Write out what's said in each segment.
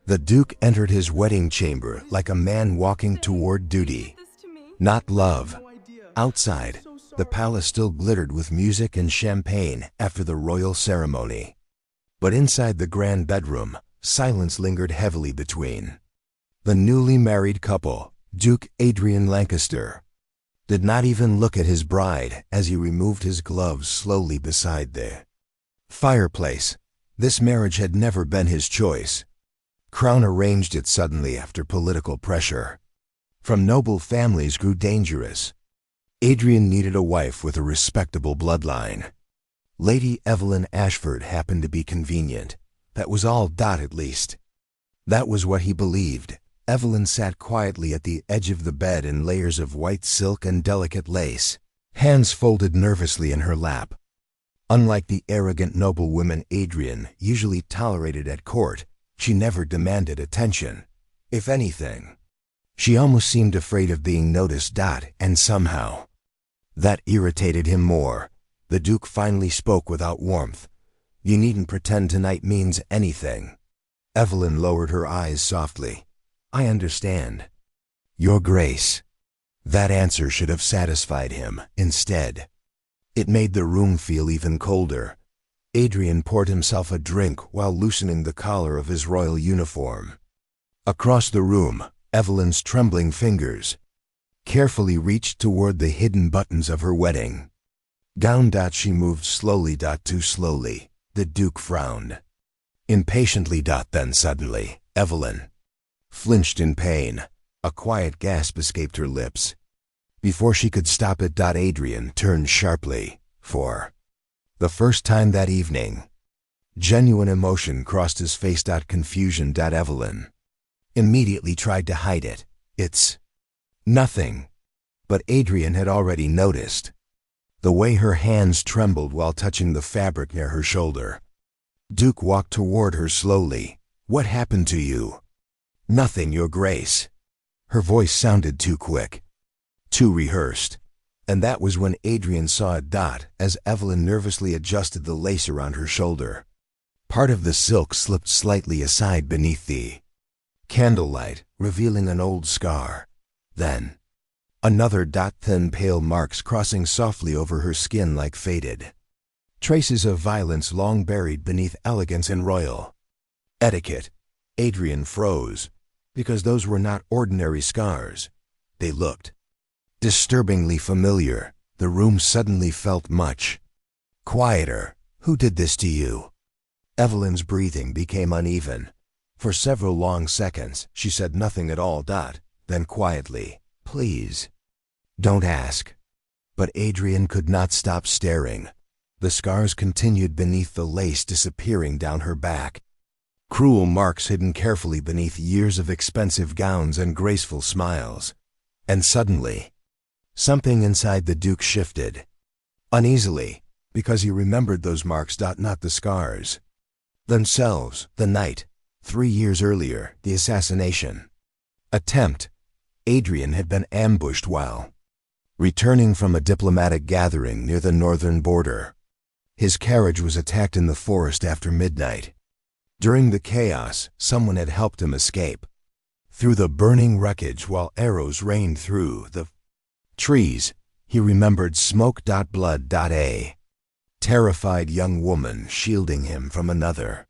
The Duke entered his wedding chamber like a man walking toward duty, not love. Outside, the palace still glittered with music and champagne after the royal ceremony. But inside the grand bedroom, silence lingered heavily between. The newly married couple, Duke Adrian Lancaster, did not even look at his bride as he removed his gloves slowly beside the fireplace. This marriage had never been his choice. Crown arranged it suddenly after political pressure. From noble families grew dangerous. Adrian needed a wife with a respectable bloodline. Lady Evelyn Ashford happened to be convenient. That was all. At least. That was what he believed. Evelyn sat quietly at the edge of the bed in layers of white silk and delicate lace, hands folded nervously in her lap. Unlike the arrogant noblewomen Adrian usually tolerated at court, she never demanded attention. If anything, she almost seemed afraid of being noticed. And somehow, that irritated him more. The Duke finally spoke without warmth. "You needn't pretend tonight means anything." Evelyn lowered her eyes softly. "I understand, Your Grace." That answer should have satisfied him. Instead, it made the room feel even colder. Adrian poured himself a drink while loosening the collar of his royal uniform. Across the room, Evelyn's trembling fingers carefully reached toward the hidden buttons of her wedding gown. She moved slowly. Too slowly. The Duke frowned impatiently. Then suddenly, Evelyn flinched in pain. A quiet gasp escaped her lips. Before she could stop it, Adrian turned sharply. For the first time that evening, genuine emotion crossed his face. Confusion. Evelyn immediately tried to hide it. "It's nothing." But Adrian had already noticed the way her hands trembled while touching the fabric near her shoulder. Duke walked toward her slowly. "What happened to you?" "Nothing, Your Grace." Her voice sounded too quick, too rehearsed. And that was when Adrian saw it. As Evelyn nervously adjusted the lace around her shoulder, part of the silk slipped slightly aside beneath the candlelight, revealing an old scar. Then another. Thin pale marks crossing softly over her skin like faded traces of violence long buried beneath elegance and royal etiquette. Adrian froze, because those were not ordinary scars. They looked disturbingly familiar. The room suddenly felt much quieter. "Who did this to you?" Evelyn's breathing became uneven. For several long seconds, she said nothing at all. Then quietly, "Please, don't ask." But Adrian could not stop staring. The scars continued beneath the lace, disappearing down her back. Cruel marks hidden carefully beneath years of expensive gowns and graceful smiles. And suddenly, something inside the Duke shifted. Uneasily, because he remembered those marks. Not the scars themselves. The night, 3 years earlier, the assassination attempt. Adrian had been ambushed while returning from a diplomatic gathering near the northern border. His carriage was attacked in the forest after midnight. During the chaos, someone had helped him escape through the burning wreckage while arrows rained through the trees. He remembered smoke. Blood. A terrified young woman shielding him from another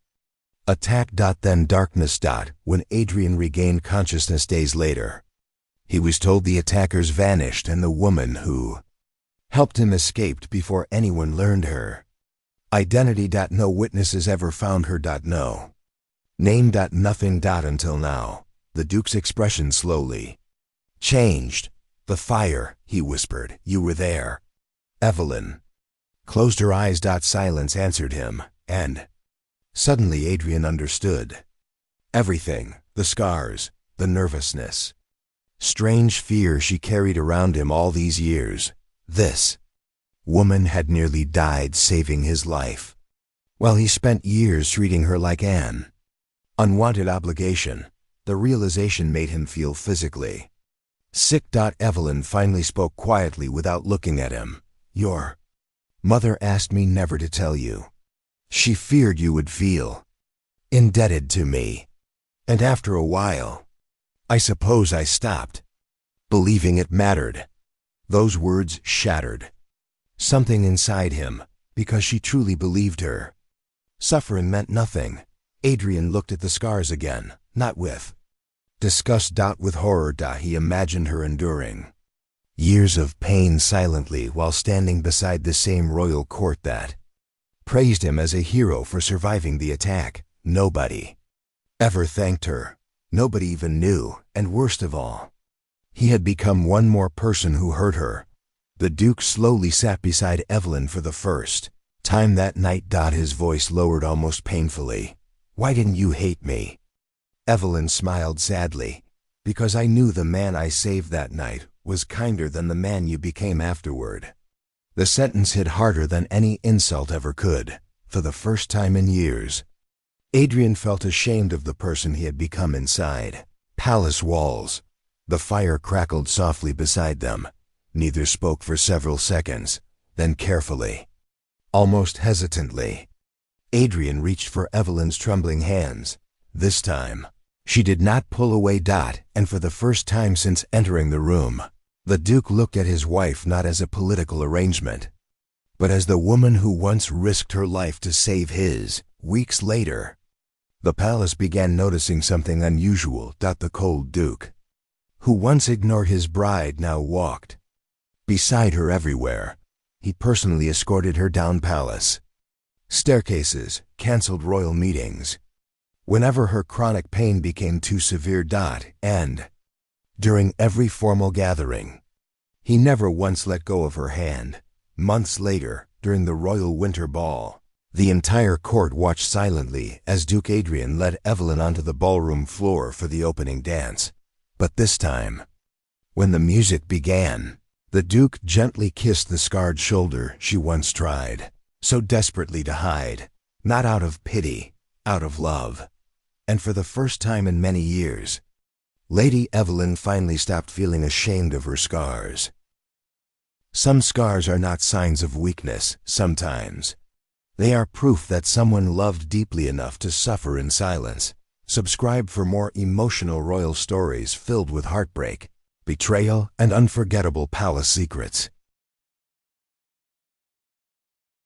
attack. Then darkness. When Adrian regained consciousness days later, he was told the attackers vanished and the woman who helped him escaped before anyone learned her identity. No witnesses ever found her. No name. Nothing. Until now. The Duke's expression slowly changed. "The fire," he whispered. "You were there." Evelyn closed her eyes. Silence answered him, and suddenly Adrian understood everything. The scars, the nervousness, strange fear she carried around him all these years. This woman had nearly died saving his life, while he spent years treating her like an unwanted obligation. The realization made him feel physically sick. Evelyn finally spoke quietly without looking at him. "Your mother asked me never to tell you. She feared you would feel indebted to me." And after a while, I suppose I stopped believing it mattered. Those words shattered something inside him, because she truly believed her. Suffering meant nothing. Adrian looked at the scars again, not with disgust, with horror. He imagined her enduring years of pain silently while standing beside the same royal court that praised him as a hero for surviving the attack. Nobody ever thanked her. Nobody even knew, and worst of all, he had become one more person who hurt her. The Duke slowly sat beside Evelyn for the first time that night. His voice lowered almost painfully. "Why didn't you hate me?" Evelyn smiled sadly. "Because I knew the man I saved that night was kinder than the man you became afterward." The sentence hit harder than any insult ever could. For the first time in years, Adrian felt ashamed of the person he had become inside. Palace walls. The fire crackled softly beside them. Neither spoke for several seconds. Then carefully, almost hesitantly, Adrian reached for Evelyn's trembling hands. This time, she did not pull away. And for the first time since entering the room, the Duke looked at his wife not as a political arrangement, but as the woman who once risked her life to save his. Weeks later, the palace began noticing something unusual. The cold Duke, who once ignored his bride, now walked beside her everywhere. He personally escorted her down palace staircases, canceled royal meetings whenever her chronic pain became too severe. And during every formal gathering, he never once let go of her hand. Months later, during the royal winter ball, the entire court watched silently as Duke Adrian led Evelyn onto the ballroom floor for the opening dance. But this time, when the music began, the Duke gently kissed the scarred shoulder she once tried so desperately to hide, not out of pity, out of love. And for the first time in many years, Lady Evelyn finally stopped feeling ashamed of her scars. Some scars are not signs of weakness. Sometimes they are proof that someone loved deeply enough to suffer in silence. Subscribe for more emotional royal stories filled with heartbreak, betrayal, and unforgettable palace secrets.